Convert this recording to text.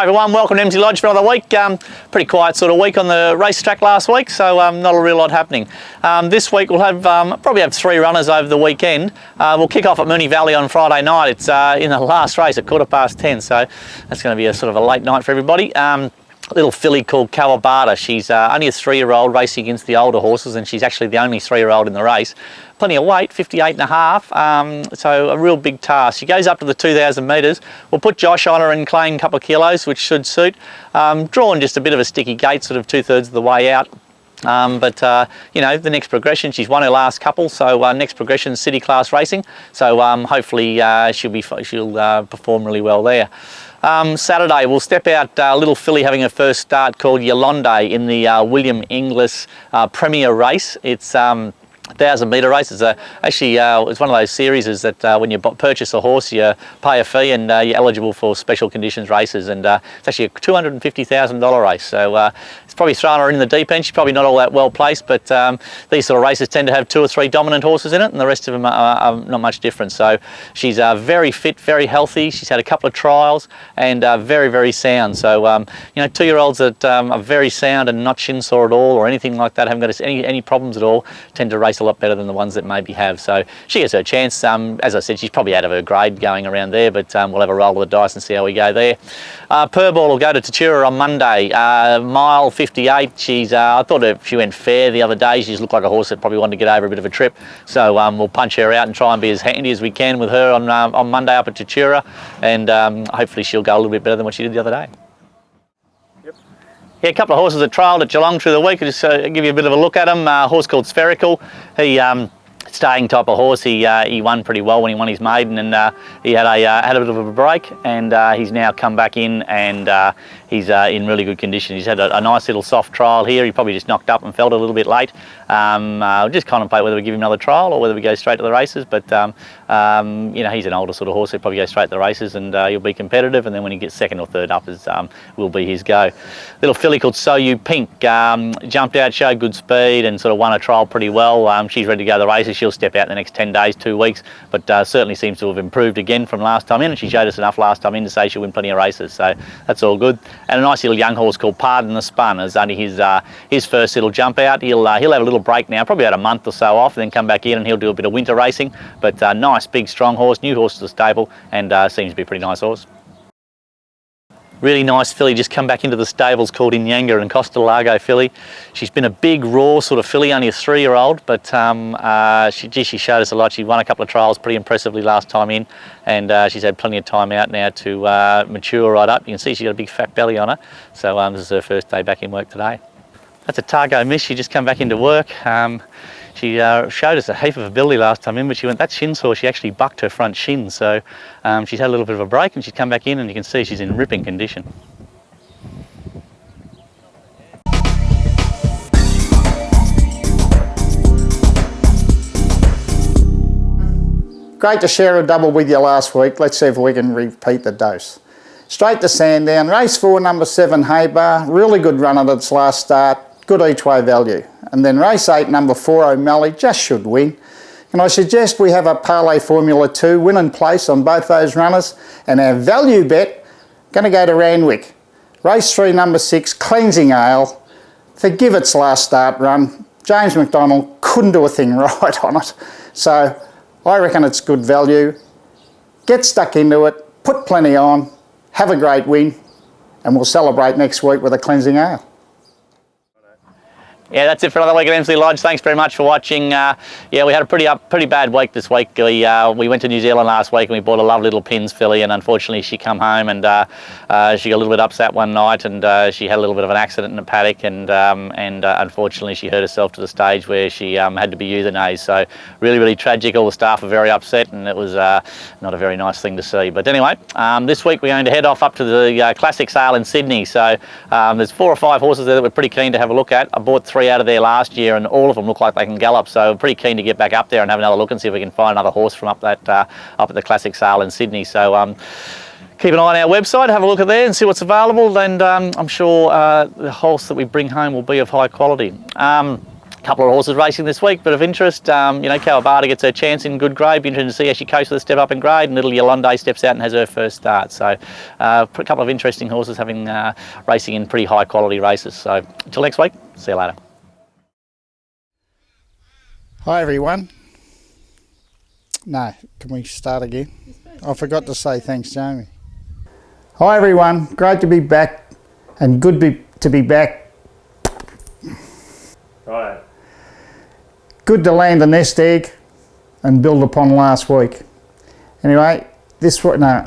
everyone, welcome to Emsley Lodge for another week. Pretty quiet sort of week on the racetrack last week, so not a real lot happening. This week we'll have probably have 3 runners over the weekend. We'll kick off at Moonee Valley on Friday night. It's in the last race at 10:15, so that's going to be a sort of a late night for everybody. Little filly called Kawabata. She's only a 3-year-old racing against the older horses, and she's actually the only 3-year-old in the race. Plenty of weight, 58.5, so a real big task. She goes up to the 2,000 metres. We'll put Josh on her and claim a couple of kilos, which should suit. Drawn just a bit of a sticky gate, sort of 2/3 of the way out. You know, the next progression, she's won her last couple, so next progression is city class racing. So hopefully she'll perform really well there. Saturday we'll step out little filly having her first start called Yolande in the William Inglis Premier race. It's 1,000-metre race. It's actually it's one of those series is that when you purchase a horse, you pay a fee and you're eligible for special conditions races, and it's actually a $250,000 race. So it's probably thrown her in the deep end. She's probably not all that well placed, but these sort of races tend to have 2 or 3 dominant horses in it, and the rest of them are not much different. So she's very fit, very healthy. She's had a couple of trials and very, very sound. So you know, 2-year-olds that are very sound and not shin sore at all or anything like that, haven't got any problems at all, tend to race a lot better than the ones that maybe have. So she gets her chance. As I said, she's probably out of her grade going around there, but we'll have a roll of the dice and see how we go there. Purball will go to Tatura on Monday. Mile 58. She's I thought if she went fair the other day, she just looked like a horse that probably wanted to get over a bit of a trip. So we'll punch her out and try and be as handy as we can with her on Monday up at Tatura, and hopefully she'll go a little bit better than what she did the other day. Yeah, a couple of horses that trialled at Geelong through the week. I'll just give you a bit of a look at them. A horse called Spherical. He staying type of horse. He won pretty well when he won his maiden, and he had a bit of a break, and he's now come back in, and he's in really good condition. He's had a nice little soft trial here. He probably just knocked up and felt a little bit late. We'll just contemplate whether we give him another trial or whether we go straight to the races, but you know, he's an older sort of horse. He'll probably go straight to the races, and he'll be competitive, and then when he gets 2nd or 3rd up will be his go. Little filly called So You Pink jumped out, showed good speed, and sort of won a trial pretty well. She's ready to go to the races. She'll step out in the next 10 days, 2 weeks, but certainly seems to have improved again from last time in, and she showed us enough last time in to say she'll win plenty of races, so that's all good. And a nice little young horse called Pardon the Spun is only his first little jump out. He'll have a little break now, probably about a month or so off, and then come back in and he'll do a bit of winter racing, but nice big strong horse, new horse to the stable, and seems to be a pretty nice horse. Really nice filly just come back into the stables called Inyanga and Costa Lago filly. She's been a big raw sort of filly, only a 3-year-old, but she showed us a lot. She won a couple of trials pretty impressively last time in, and she's had plenty of time out now to mature right up. You can see she's got a big fat belly on her, so this is her first day back in work today. That's a Targo Miss. She just come back into work. She showed us a heap of ability last time in, but she went that shin sore, she actually bucked her front shin, so she's had a little bit of a break, and she's come back in, and you can see she's in ripping condition. Great to share a double with you last week. Let's see if we can repeat the dose. Straight to Sandown, race 4, number 7, Haybar. Really good run at its last start. Good each way value. And then race 8, number 4, O'Malley, just should win. And I suggest we have a parlay Formula 2 win and place on both those runners. And our value bet, going to go to Randwick. Race 3, number 6, Cleansing Ale. Forgive its last start run. James McDonald couldn't do a thing right on it. So I reckon it's good value. Get stuck into it, put plenty on, have a great win, and we'll celebrate next week with a Cleansing Ale. Yeah, that's it for another week at Emsley Lodge. Thanks very much for watching. Yeah, we had a pretty bad week this week. We went to New Zealand last week and we bought a lovely little Pins filly, and unfortunately she come home and she got a little bit upset one night, and she had a little bit of an accident in the paddock, and unfortunately she hurt herself to the stage where she had to be euthanized. So really, really tragic. All the staff were very upset, and it was not a very nice thing to see. But anyway, this week we're going to head off up to the Classic Sale in Sydney. So there's 4 or 5 horses there that we're pretty keen to have a look at. I bought 3 out of there last year, and all of them look like they can gallop, so I'm pretty keen to get back up there and have another look and see if we can find another horse from up at the Classic Sale in Sydney. So keep an eye on our website, have a look at there and see what's available, and I'm sure the horse that we bring home will be of high quality. couple of horses racing this week, but of interest, you know, Kawabata gets her chance in good grade. Be interested to see how she copes with a step up in grade, and little Yolande steps out and has her first start. So a couple of interesting horses having racing in pretty high quality races. So until next week, see you later. Hi everyone. No, can we start again? I forgot to say thanks, Jamie. Hi everyone, great to be back and good to be back. Right. Good to land a nest egg and build upon last week. Anyway, this one, no.